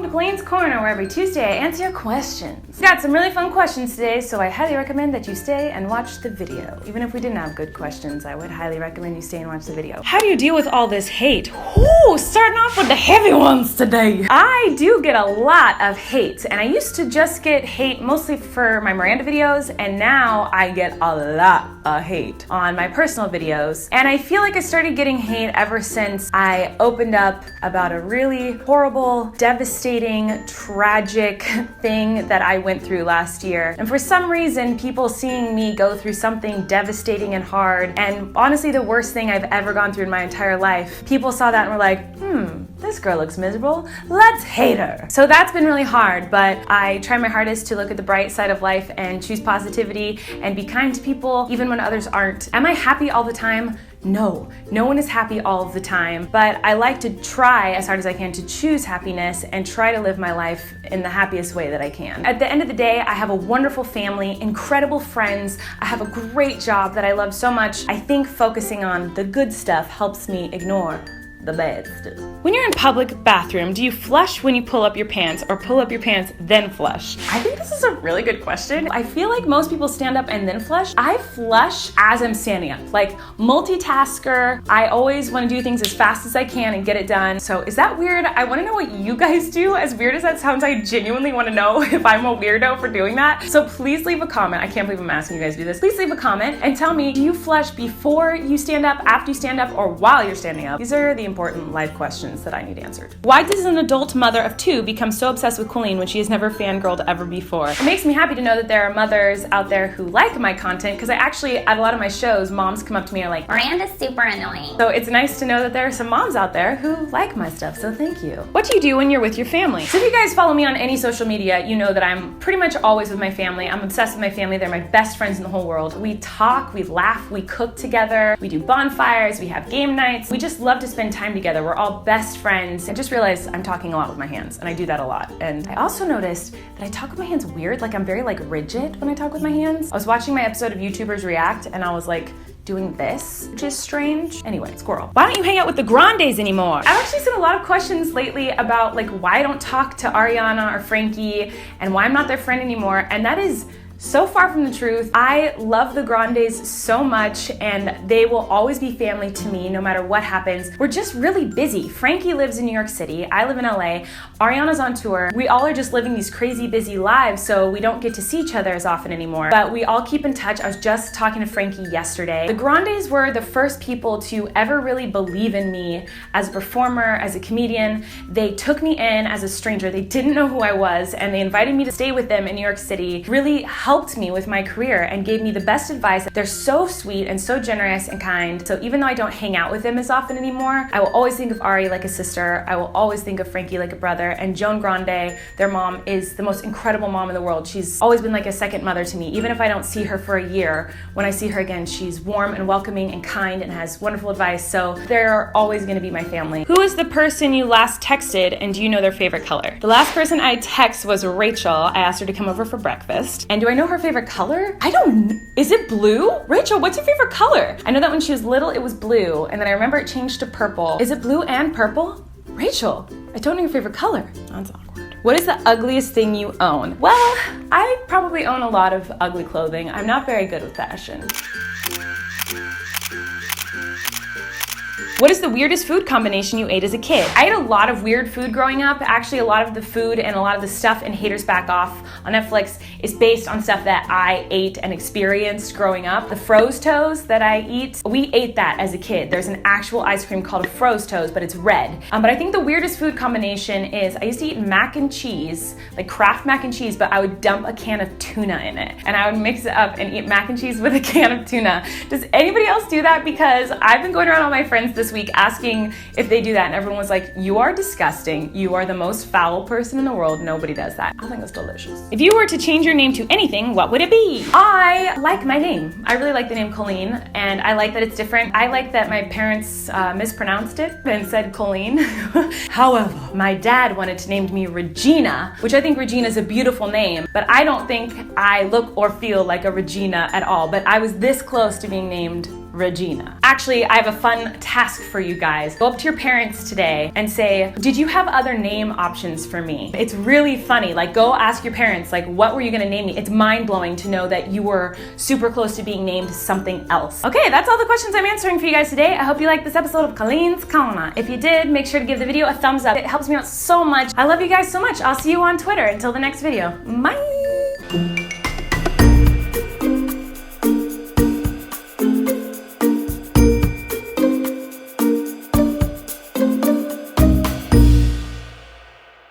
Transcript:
to Colleen's Corner, where every Tuesday I answer your questions. Got some really fun questions today, so I highly recommend that you stay and watch the video. Even if we didn't have good questions, I would highly recommend you stay and watch the video. How do you deal with all this hate? Whoo, starting off with the heavy ones today. I do get a lot of hate, and I used to just get hate mostly for my Miranda videos, and now I get a lot of hate on my personal videos. And I feel like I started getting hate ever since I opened up about a really horrible, devastating, tragic thing that I went through last year. And for some reason, people seeing me go through something devastating and hard, and honestly the worst thing I've ever gone through in my entire life, people saw that and were like, this girl looks miserable, let's hate her. So that's been really hard, but I try my hardest to look at the bright side of life and choose positivity and be kind to people even when others aren't. Am I happy all the time? No one is happy all of the time, but I like to try as hard as I can to choose happiness and try to live my life in the happiest way that I can. At the end of the day, I have a wonderful family, incredible friends, I have a great job that I love so much. I think focusing on the good stuff helps me ignore the bad stuff. When you're in public bathroom, do you flush when you pull up your pants or pull up your pants then flush? I think this is a really good question. I feel like most people stand up and then flush. I flush as I'm standing up, like multitasker. I always want to do things as fast as I can and get it done. So is that weird? I want to know what you guys do. As weird as that sounds, I genuinely want to know if I'm a weirdo for doing that. So please leave a comment. I can't believe I'm asking you guys to do this. Please leave a comment and tell me, do you flush before you stand up, after you stand up, or while you're standing up? These are the important life questions that I need answered. Why does an adult mother of two become so obsessed with Colleen when she has never fangirled ever before? It makes me happy to know that there are mothers out there who like my content, because I actually, at a lot of my shows, moms come up to me and are like, Miranda's super annoying. so it's nice to know that there are some moms out there who like my stuff, so thank you. What do you do when you're with your family? So if you guys follow me on any social media, you know that I'm pretty much always with my family. I'm obsessed with my family. They're my best friends in the whole world. We talk, we laugh, we cook together, we do bonfires, we have game nights. We just love to spend time together. We're all best friends. I just realized I'm talking a lot with my hands, and I do that a lot. And I also noticed that I talk with my hands weird, like I'm very rigid when I talk with my hands. I was watching my episode of YouTubers React, and I was like doing this, which is strange. Anyway, squirrel. Why don't you hang out with the Grandes anymore? I've actually seen a lot of questions lately about why I don't talk to Ariana or Frankie and why I'm not their friend anymore, and that is so far from the truth. I love the Grandes so much, and they will always be family to me no matter what happens. We're just really busy. Frankie lives in New York City. I live in LA. Ariana's on tour. We all are just living these crazy busy lives, so we don't get to see each other as often anymore. But we all keep in touch. I was just talking to Frankie yesterday. The Grandes were the first people to ever really believe in me as a performer, as a comedian. They took me in as a stranger. They didn't know who I was, and they invited me to stay with them in New York City. Really helped me with my career and gave me the best advice. They're so sweet and so generous and kind. So even though I don't hang out with them as often anymore, I will always think of Ari like a sister. I will always think of Frankie like a brother. And Joan Grande, their mom, is the most incredible mom in the world. She's always been like a second mother to me. Even if I don't see her for a year, when I see her again, she's warm and welcoming and kind and has wonderful advice. So they're always gonna be my family. Who is the person you last texted, and do you know their favorite color? The last person I text was Rachel. I asked her to come over for breakfast. And do I know her favorite color? I don't know. Is it blue? Rachel, what's your favorite color? I know that when she was little, it was blue, and then I remember it changed to purple. Is it blue and purple? Rachel, I don't know your favorite color. That's awkward. What is the ugliest thing you own? Well, I probably own a lot of ugly clothing. I'm not very good with fashion. What is the weirdest food combination you ate as a kid? I ate a lot of weird food growing up. Actually, a lot of the food and a lot of the stuff in Haters Back Off on Netflix is based on stuff that I ate and experienced growing up. The froze toes that I eat, we ate that as a kid. There's an actual ice cream called a froze toes, but it's red. But I think the weirdest food combination is I used to eat mac and cheese, like Kraft mac and cheese, but I would dump a can of tuna in it. And I would mix it up and eat mac and cheese with a can of tuna. Does anybody else do that? Because I've been going around all my friends this week asking if they do that, and everyone was like, you are disgusting. You are the most foul person in the world. Nobody does that. I think it's delicious. If you were to change your name to anything, what would it be? I like my name. I really like the name Colleen, and I like that it's different. I like that my parents mispronounced it and said Colleen. However, my dad wanted to name me Regina, which I think Regina is a beautiful name, but I don't think I look or feel like a Regina at all. But I was this close to being named Regina. Actually, I have a fun task for you guys. Go up to your parents today and say, did you have other name options for me? It's really funny. Like, go ask your parents, like, what were you gonna name me? It's mind-blowing to know that you were super close to being named something else. Okay, that's all the questions I'm answering for you guys today. I hope you liked this episode of Colleen's Corner. If you did, make sure to give the video a thumbs up. It helps me out so much. I love you guys so much. I'll see you on Twitter. Until the next video. Bye!